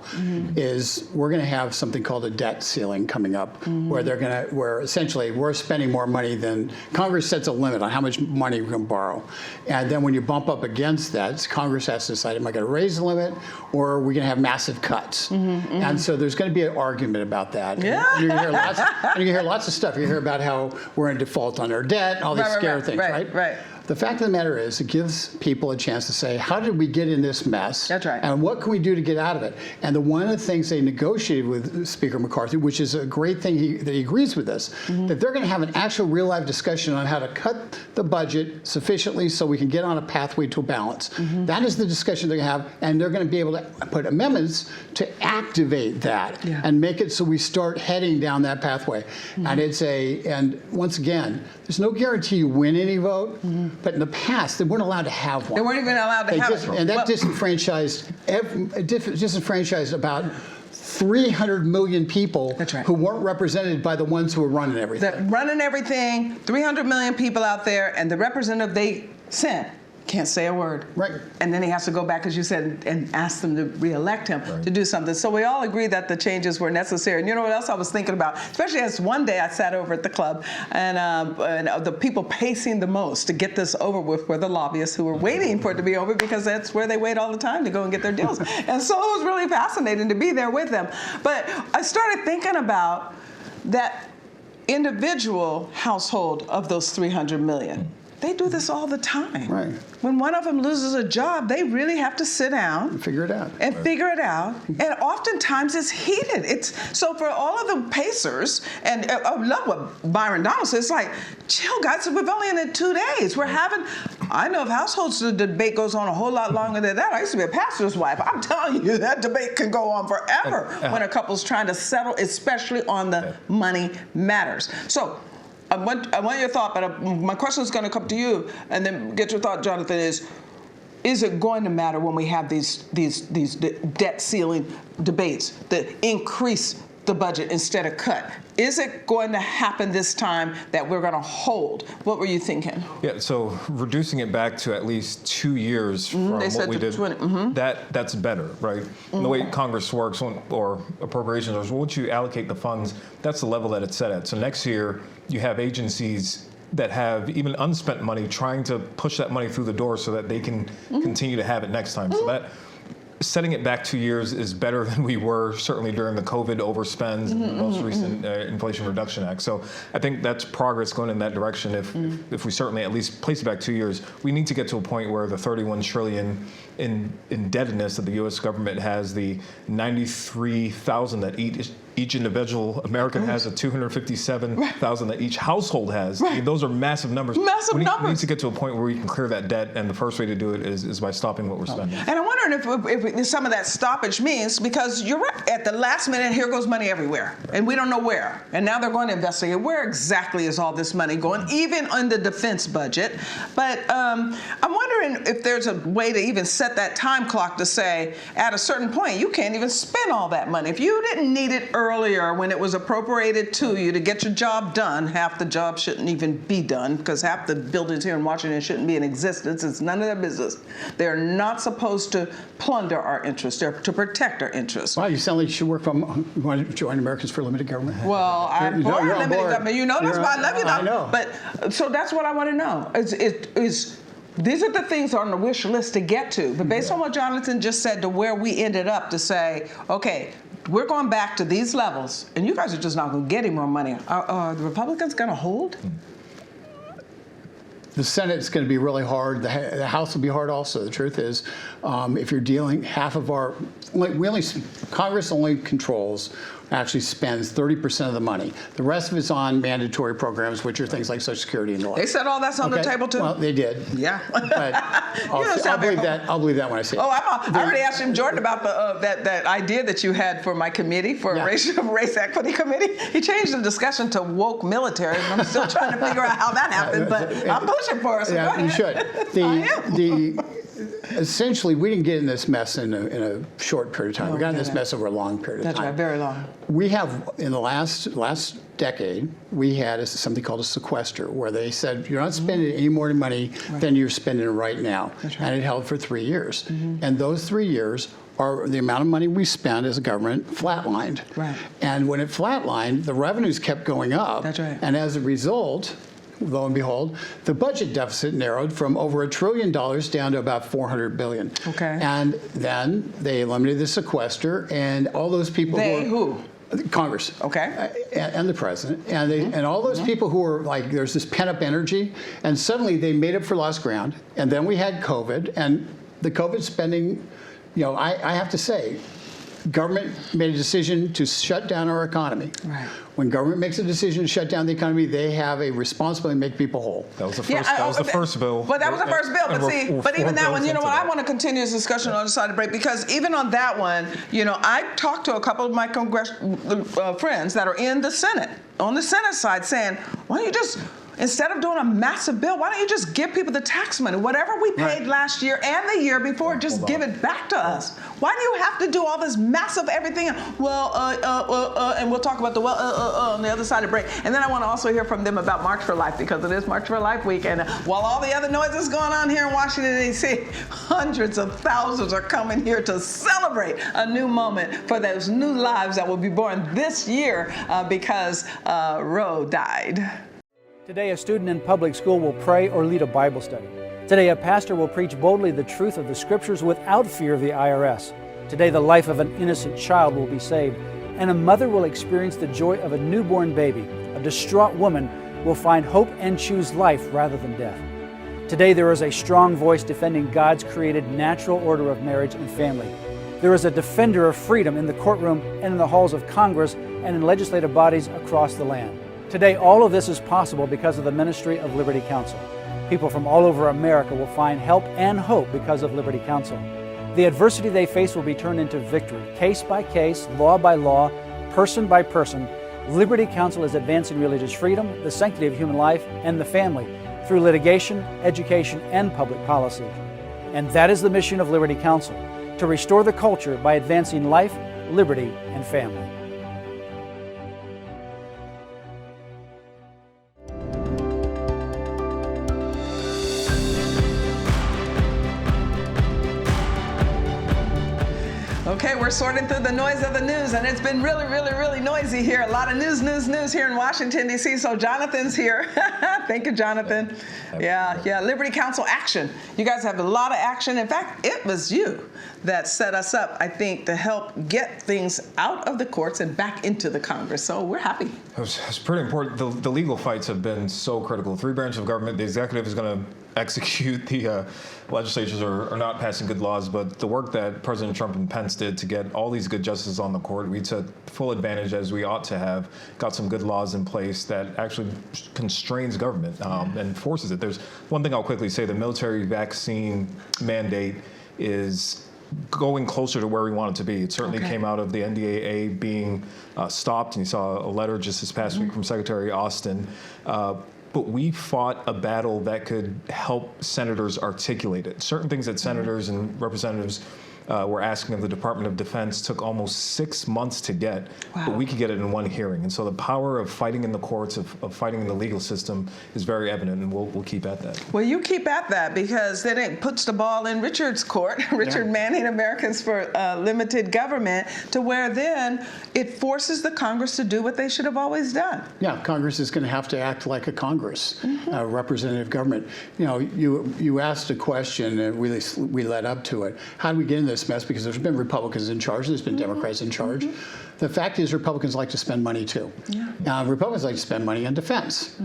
Is we're going to have something called a debt ceiling coming up, where essentially we're spending more money than Congress sets a limit on how much money we can borrow, and then when you bump up against that, Congress has to decide, am I going to raise the limit or are we going to have massive cuts? And so there's going to be an argument about that. Yeah. And you're going to hear lots of stuff. You hear about how we're in default on our debt, all these scary things, right? The fact of the matter is, it gives people a chance to say, how did we get in this mess? That's right. And what can we do to get out of it? And one of the things they negotiated with Speaker McCarthy, which is a great thing that he agrees with this, that they're going to have an actual real-life discussion on how to cut the budget sufficiently so we can get on a pathway to a balance. That is the discussion they're going to have, and they're going to be able to put amendments to activate that and make it so we start heading down that pathway. And once again, there's no guarantee you win any vote. But in the past, they weren't allowed to have one. They weren't even allowed to have it. And that disenfranchised about 300 million people who weren't represented by the ones who were running everything. 300 million people out there, and the representative they sent Can't say a word. Right. And then he has to go back, as you said, and ask them to re-elect him to do something. So we all agree that the changes were necessary. And you know what else I was thinking about? Especially as one day I sat over at the club, and the people pacing the most to get this over with were the lobbyists who were waiting for it to be over, because that's where they wait all the time to go and get their deals. And so it was really fascinating to be there with them. But I started thinking about that individual household of those 300 million. They do this all the time. Right. When one of them loses a job, they really have to sit down and figure it out. And oftentimes it's heated. So for all of the pacers, and I love what Byron Donald says, it's like, chill, guys, we've only in it 2 days. I know of households, the debate goes on a whole lot longer than that. I used to be a pastor's wife. I'm telling you, that debate can go on forever when a couple's trying to settle, especially on the money matters. So I want your thought, but my question is going to come to you, and then get your thought, Jonathan. Is it going to matter when we have these debt ceiling debates that increase the budget instead of cut? Is it going to happen this time that we're going to hold? What were you thinking? Yeah, so reducing it back to at least 2 years from what we did, that's better, right? And the way Congress works, or appropriations works, once you allocate the funds, that's the level that it's set at. So next year, you have agencies that have even unspent money trying to push that money through the door so that they can continue to have it next time. So that setting it back 2 years is better than we were certainly during the COVID overspends and the most recent Inflation Reduction Act. So I think that's progress going in that direction. If we certainly at least place it back 2 years, we need to get to a point where the $31 trillion in indebtedness that the U.S. government has, the $93,000 that each individual American has, the $257,000 that each household has. I mean, those are massive numbers. We need to get to a point where we can clear that debt, and the first way to do it is by stopping what we're spending. And I'm wondering if some of that stoppage means, because you're right, at the last minute, here goes money everywhere, and we don't know where. And now they're going to investigate where exactly is all this money going, even on the defense budget. But I'm wondering if there's a way to even set that time clock to say, at a certain point, you can't even spend all that money. If you didn't need it earlier when it was appropriated to you to get your job done, half the job shouldn't even be done, because half the buildings here in Washington shouldn't be in existence. It's none of their business. They're not supposed to plunder our interests. They're to protect our interests. Wow, you sound like you should work from, you want to join Americans for Limited Government? Well, I'm for limited government. You know, that's why I love you. I know. But so that's what I want to know. These are the things on the wish list to get to. But based on what Jonathan just said, to where we ended up, to say, okay, we're going back to these levels, and you guys are just not going to get any more money. Are the Republicans going to hold? The Senate's going to be really hard. The House will be hard also. The truth is, if you're dealing, Congress only controls, actually spends 30% of the money. The rest of it's on mandatory programs, which are things like Social Security and the like. They said all that's on the table too? Well, they did. Yeah. But I'll believe that when I see it. Oh, I already asked him, Jordan, about that idea that you had for my committee, for race equity committee. He changed the discussion to woke military, and I'm still trying to figure out how that happened, but I'm pushing for us. So yeah, you should. Essentially, we didn't get in this mess in a short period of time. We got in this mess over a long period of time. That's right, very long. We have, in the last decade, we had something called a sequester, where they said, you're not spending any more money than you're spending right now. That's right. And it held for 3 years. And those 3 years are the amount of money we spend as a government flatlined. Right. And when it flatlined, the revenues kept going up. That's right. And as a result, lo and behold, the budget deficit narrowed from over $1 trillion down to about $400 billion. Okay. And then they eliminated the sequester, and all those people who? Congress. Okay. And the president. And and all those people who were like, there's this pent-up energy, and suddenly they made up for lost ground. And then we had COVID, and the COVID spending, I have to say, government made a decision to shut down our economy. Right. When government makes a decision to shut down the economy, they have a responsibility to make people whole. That was the first. That was the first bill. But that was the first bill. But even that one, you know what? I want to continue this discussion on the side of the break, because even on that one, I talked to a couple of my friends that are in the Senate, on the Senate side, saying, why don't you just Instead of doing a massive bill, why don't you just give people the tax money? Whatever we paid last year and the year before, just give it back to us. Why do you have to do all this massive everything? Well, and we'll talk about the on the other side of break. And then I want to also hear from them about March for Life, because it is March for Life week. And while all the other noise is going on here in Washington, D.C., hundreds of thousands are coming here to celebrate a new moment for those new lives that will be born this year because Roe died. Today, a student in public school will pray or lead a Bible study. Today, a pastor will preach boldly the truth of the Scriptures without fear of the IRS. Today, the life of an innocent child will be saved, and a mother will experience the joy of a newborn baby. A distraught woman will find hope and choose life rather than death. Today, there is a strong voice defending God's created natural order of marriage and family. There is a defender of freedom in the courtroom and in the halls of Congress and in legislative bodies across the land. Today, all of this is possible because of the ministry of Liberty Counsel. People from all over America will find help and hope because of Liberty Counsel. The adversity they face will be turned into victory, case by case, law by law, person by person. Liberty Counsel is advancing religious freedom, the sanctity of human life, and the family through litigation, education, and public policy. And that is the mission of Liberty Counsel, to restore the culture by advancing life, liberty, and family. Okay, we're sorting through the noise of the news, and it's been really, really, really noisy here. A lot of news here in Washington, D.C., so Jonathan's here. Thank you, Jonathan. Yeah, Liberty Counsel action. You guys have a lot of action. In fact, it was you that set us up, I think, to help get things out of the courts and back into the Congress, so we're happy. It's pretty important. The legal fights have been so critical. Three branches of government, the executive is going to execute, the legislatures are not passing good laws, but the work that President Trump and Pence did to get all these good justices on the court, we took full advantage, as we ought to have, got some good laws in place that actually constrains government and forces it. There's one thing I'll quickly say: the military vaccine mandate is going closer to where we want it to be. It certainly came out of the NDAA being stopped, and you saw a letter just this past week from Secretary Austin. But we fought a battle that could help senators articulate it. Certain things that senators and representatives were asking of the Department of Defense took almost 6 months to get, but we could get it in one hearing. And so the power of fighting in the courts, of fighting in the legal system is very evident, and we'll keep at that. Well, you keep at that, because then it puts the ball in Richard's court, Richard Manning, Americans for Limited Government, to where then it forces the Congress to do what they should have always done. Yeah, Congress is going to have to act like a Congress, representative government. You know, you asked a question, and we led up to it. How do we get in this mess? Because there's been Republicans in charge, there's been Democrats in charge. The fact is, Republicans like to spend money too. Republicans like to spend money on defense.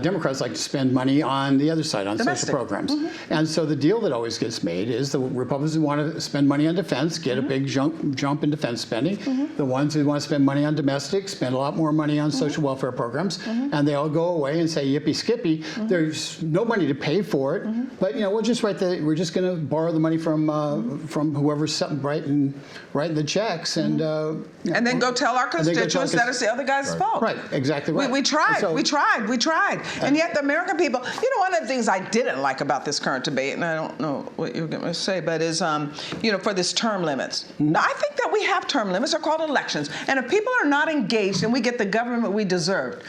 Democrats like to spend money on the other side, on social programs. And so the deal that always gets made is the Republicans who want to spend money on defense get a big jump in defense spending. The ones who want to spend money on domestic spend a lot more money on social welfare programs. And they all go away and say, yippee skippy, there's no money to pay for it. But we'll just we're just going to borrow the money from whoever's writing the checks, and then go tell our constituents that it's the other guy's fault. Right, exactly right. We tried. And yet the American people, one of the things I didn't like about this current debate, and I don't know what you're going to say, but is, for this term limits. Now, I think that we have term limits. They're called elections. And if people are not engaged, then we get the government we deserve.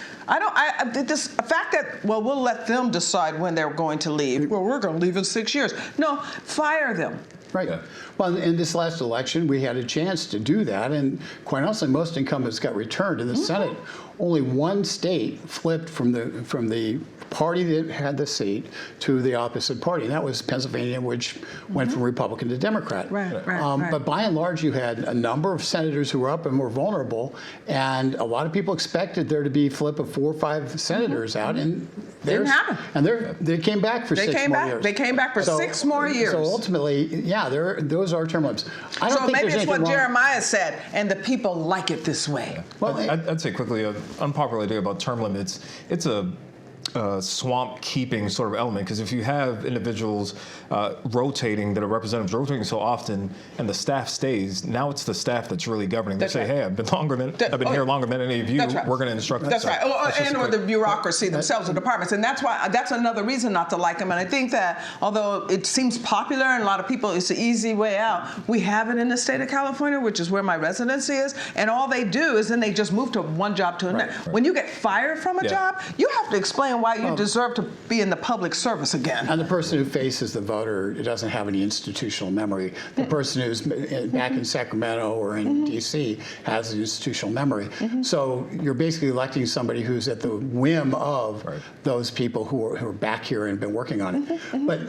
This fact that, we'll let them decide when they're going to leave. Well, we're going to leave in 6 years. No, fire them. Right. Yeah. Well, in this last election, we had a chance to do that, and quite honestly, most incumbents got returned. In the Senate, only one state flipped from the party that had the seat to the opposite party, and that was Pennsylvania, which went from Republican to Democrat. Right. But by and large, you had a number of senators who were up and were vulnerable, and a lot of people expected there to be a flip of 4 or 5 senators out, and didn't happen. And they came back for 6 more years. They came back for 6 more years. So ultimately, those are term limits. So maybe it's what Jeremiah said, and the people like it this way. Well, I'd say quickly, an unpopular idea about term limits. It's a swamp keeping sort of element, because if you have individuals rotating, that are representatives rotating so often, and the staff stays, now it's the staff that's really governing. They say, hey, I've been here longer than any of you. Right. We're going to instruct. That's right. Or the bureaucracy themselves, the departments, and that's another reason not to like them. And I think that although it seems popular and a lot of people, it's the easy way out. We have it in the state of California, which is where my residency is, and all they do is then they just move to one job to another. Right. When you get fired from a job, you have to explain why you deserve to be in the public service again. And the person who faces the voter doesn't have any institutional memory. The person who's back in Sacramento or in D.C. has an institutional memory. So you're basically electing somebody who's at the whim of those people who are back here and been working on it. But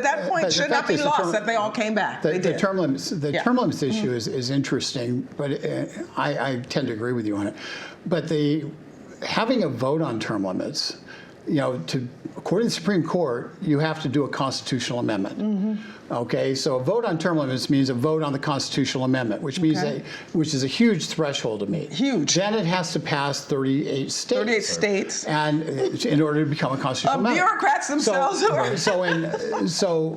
that point should not be lost that they all came back. The term limits issue is interesting, but I tend to agree with you on it. But having a vote on term limits, according to the Supreme Court, you have to do a constitutional amendment. Okay, so a vote on term limits means a vote on the constitutional amendment, which means which is a huge threshold to meet. Huge. Then it has to pass 38 states. 38 states. And in order to become a constitutional amendment. Bureaucrats themselves. So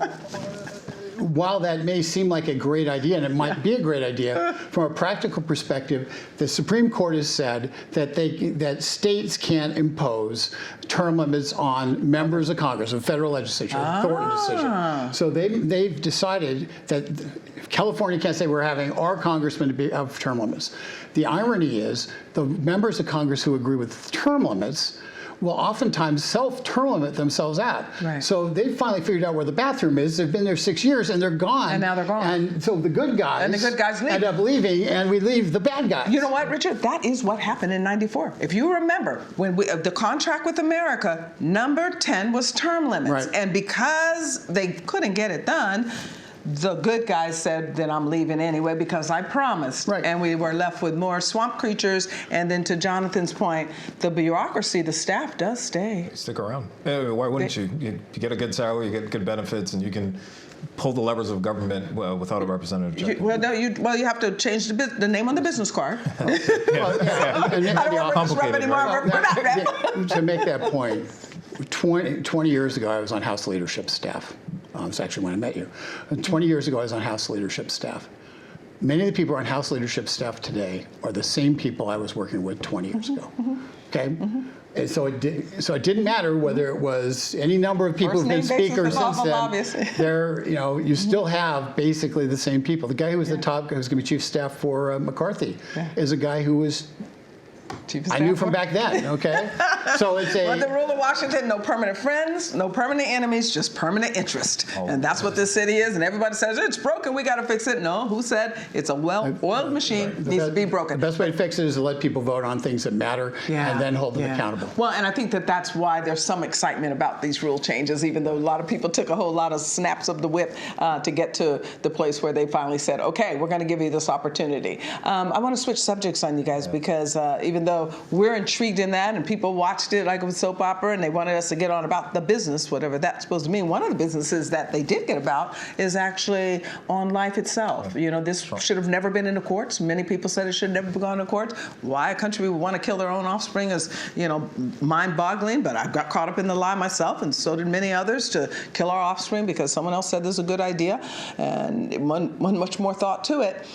while that may seem like a great idea, and it might be a great idea, from a practical perspective, the Supreme Court has said that states can't impose term limits on members of Congress, of federal legislature, authority decision. So they've decided that California can't say we're having our congressmen to have term limits. The irony is the members of Congress who agree with term limits will oftentimes self-term limit themselves out. Right. So they finally figured out where the bathroom is. They've been there 6 years and they're gone. And now they're gone. And so the good guys leave. end up leaving, and we leave the bad guys. You know what, Richard? That is what happened in '94. If you remember, when the contract with America, number 10 was term limits. Right. And because they couldn't get it done, the good guys said that I'm leaving anyway because I promised. Right. And we were left with more swamp creatures. And then to Jonathan's point, the bureaucracy, the staff does stay. Stick around. Why wouldn't you? You get a good salary, you get good benefits, and you can pull the levers of government without a representative check. You have to change the name on the business card. To make that point, 20 years ago, I was on House leadership staff. It's actually when I met you. 20 years ago, I was on House leadership staff. Many of the people on House leadership staff today are the same people I was working with 20 years ago. Okay? And so it didn't matter whether it was any number of people who've been speakers since then. You still have basically the same people. The guy who was the top guy who's going to be chief of staff for McCarthy is a guy who was I knew from back then, okay? So it's the rule of Washington, no permanent friends, no permanent enemies, just permanent interest. And that's what this city is. And everybody says, it's broken, we got to fix it. No, who said it's a well-oiled machine, needs to be broken. The best way to fix it is to let people vote on things that matter and then hold them accountable. Well, and I think that's why there's some excitement about these rule changes, even though a lot of people took a whole lot of snaps of the whip to get to the place where they finally said, okay, we're going to give you this opportunity. I want to switch subjects on you guys because even though we're intrigued in that and people watched it like a soap opera and they wanted us to get on about the business, whatever that's supposed to mean. One of the businesses that they did get about is actually on life itself. This should have never been in the courts. Many people said it should never have gone to courts. Why a country would want to kill their own offspring is, mind-boggling, but I got caught up in the lie myself, and so did many others, to kill our offspring because someone else said this is a good idea, and it wasn't much more thought to it.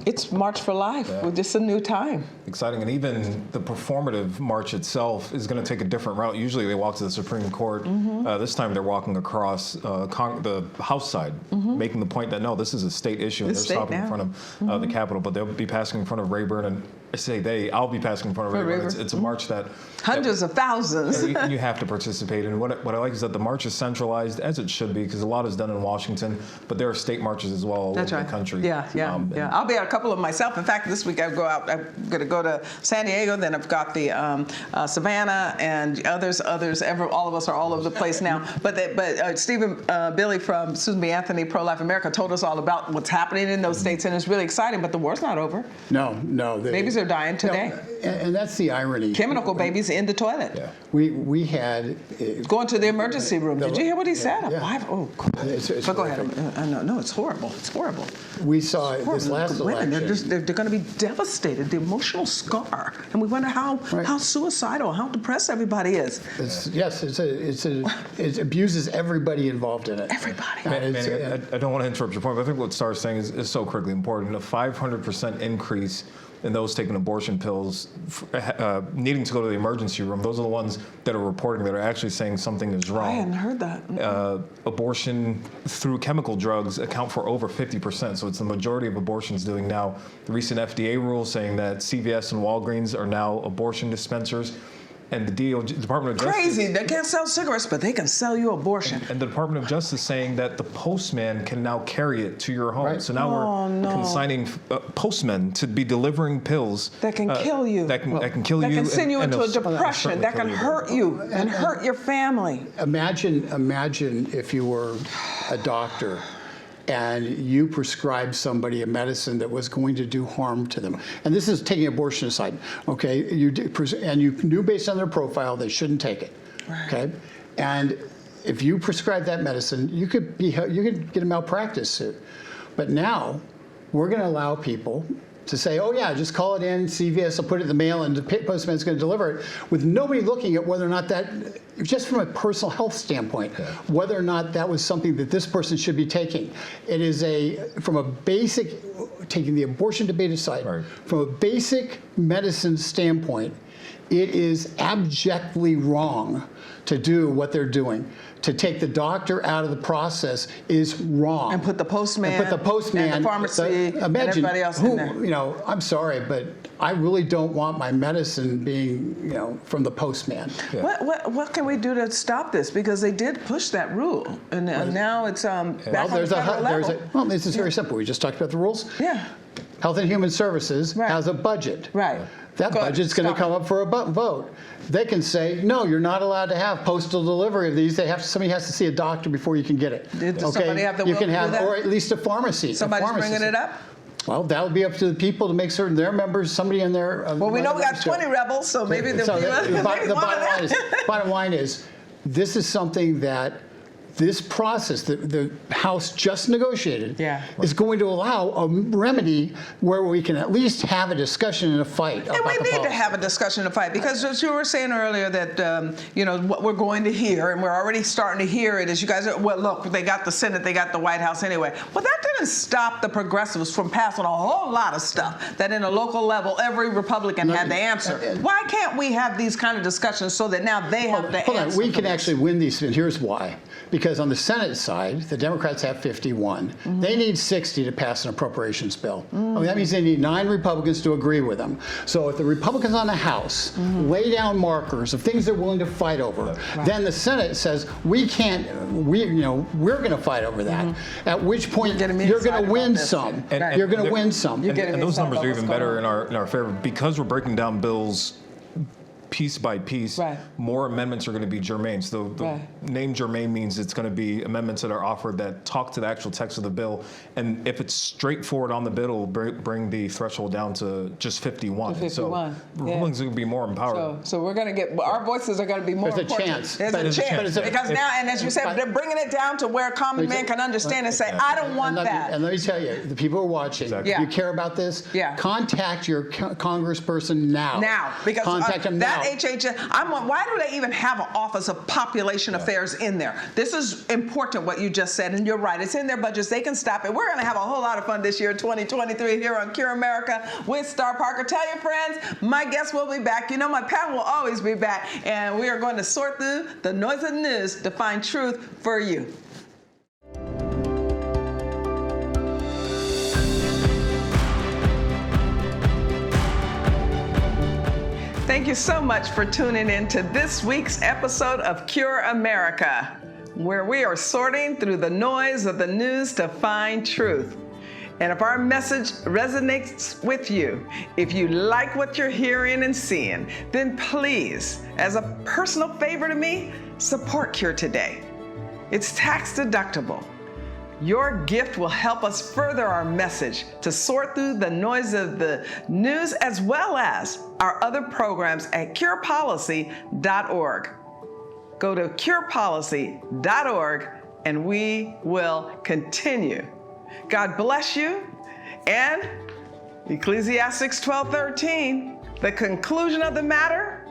It's March for Life. We're just a new time. Exciting, and even the performative march itself is going to take a different route. Usually they walk to the Supreme Court. This time they're walking across the House side, making the point that, no, this is a state issue, and they're stopping in front of the Capitol, but they'll be passing in front of Rayburn, and I say I'll be passing in front of Rayburn. It's a march that hundreds of thousands. You have to participate in. What I like is that the march is centralized, as it should be, because a lot is done in Washington, but there are state marches as well all over the country. Yeah. I'll be at a couple of myself. In fact, this week I'm going to go to San Diego. Then I've got the Savannah and others. All of us are all over the place now. But Stephen Billy from Susan B. Anthony Pro-Life America told us all about what's happening in those states, and it's really exciting. But the war's not over. No. Babies are dying today. And that's the irony. Chemical babies in the toilet. Yeah. We had going to the emergency room. Did you hear what he said? Yeah. Oh, it's but go ahead. No, it's horrible. It's horrible. We saw this last election. They're going to be devastated. The emotional scar, and we wonder how suicidal, how depressed everybody is. It abuses everybody involved in it. Everybody. Manny, I don't want to interrupt your point, but I think what Star's saying is so critically important. A 500% increase in those taking abortion pills, needing to go to the emergency room. Those are the ones that are reporting that are actually saying something is wrong. I hadn't heard that. Abortion through chemical drugs account for over 50%. So it's the majority of abortions doing now. The recent FDA rule saying that CVS and Walgreens are now abortion dispensers. And the Department of Justice... Crazy. They can't sell cigarettes, but they can sell you abortion. And the Department of Justice saying that the postman can now carry it to your home. Right. So now we're consigning postmen to be delivering pills... that can kill you. That can kill you. That can send you into a depression. That can hurt you and hurt your family. Imagine if you were a doctor and you prescribed somebody a medicine that was going to do harm to them. And this is taking abortion aside, okay? And you knew based on their profile they shouldn't take it, okay? And if you prescribe that medicine, you could get a malpractice suit. But now we're going to allow people to say, oh yeah, just call it in, CVS will put it in the mail and the postman's going to deliver it, with nobody looking at whether or not that, just from a personal health standpoint, whether or not that was something that this person should be taking. It is from a basic, taking the abortion debate aside, from a basic medicine standpoint, it is abjectly wrong to do what they're doing. To take the doctor out of the process is wrong. And put the postman, and the pharmacy, and everybody else in there. You know, I'm sorry, but I really don't want my medicine being, from the postman. Yeah. What can we do to stop this? Because they did push that rule, and now it's back on the federal level. Well, this is very simple. We just talked about the rules. Yeah. Health and Human Services has a budget. Right. That budget's going to come up for a vote. They can say, no, you're not allowed to have postal delivery of these. Somebody has to see a doctor before you can get it. Did somebody have the will to do that? Or at least a pharmacy. Somebody's bringing it up? Well, that would be up to the people to make certain their members, somebody in there. Well, we know we got 20 rebels, so maybe the bottom line is, this is something that this process that the House just negotiated is going to allow a remedy where we can at least have a discussion and a fight. And we need to have a discussion and a fight, because as you were saying earlier that, what we're going to hear, and we're already starting to hear it, is you guys are, well, look, they got the Senate, they got the White House anyway. Well, that didn't stop the progressives from passing a whole lot of stuff that in a local level, every Republican had the answer. Why can't we have these kind of discussions so that now they have the answer? We can actually win these, and here's why. Because on the Senate side, the Democrats have 51. Mm-hmm. They need 60 to pass an appropriations bill. Mm-hmm. I mean, that means they need 9 Republicans to agree with them. So if the Republicans on the House lay down markers of things they're willing to fight over, then the Senate says, we're going to fight over that. At which point, you're going to win some. You're going to win some. And those numbers are even better in our favor because we're breaking down bills piece by piece. More amendments are going to be germane. So the name germane means it's going to be amendments that are offered that talk to the actual text of the bill. And if it's straightforward on the bill, it'll bring the threshold down to just 51. So Republicans are going to be more empowered. So we're going to get, our voices are going to be more important. There's a chance. Because now, and as you said, they're bringing it down to where a common man can understand and say, I don't want that. And let me tell you, the people who are watching, if you care about this, contact your congressperson now. Now. Because contact them now. Why do they even have an Office of Population Affairs in there? This is important, what you just said, and you're right. It's in their budgets. They can stop it. We're going to have a whole lot of fun this year, 2023, here on Cure America with Star Parker. Tell your friends, my guests will be back. You know, my panel will always be back, and we are going to sort through the noise of the news to find truth for you. Thank you so much for tuning in to this week's episode of Cure America, where we are sorting through the noise of the news to find truth. And if our message resonates with you, if you like what you're hearing and seeing, then please, as a personal favor to me, support Cure today. It's tax deductible. Your gift will help us further our message to sort through the noise of the news as well as our other programs at curepolicy.org. Go to curepolicy.org and we will continue. God bless you. And Ecclesiastes 12:13, the conclusion of the matter,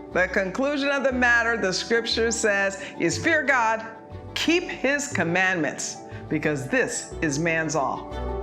the scripture says, is fear God, keep his commandments, because this is man's all.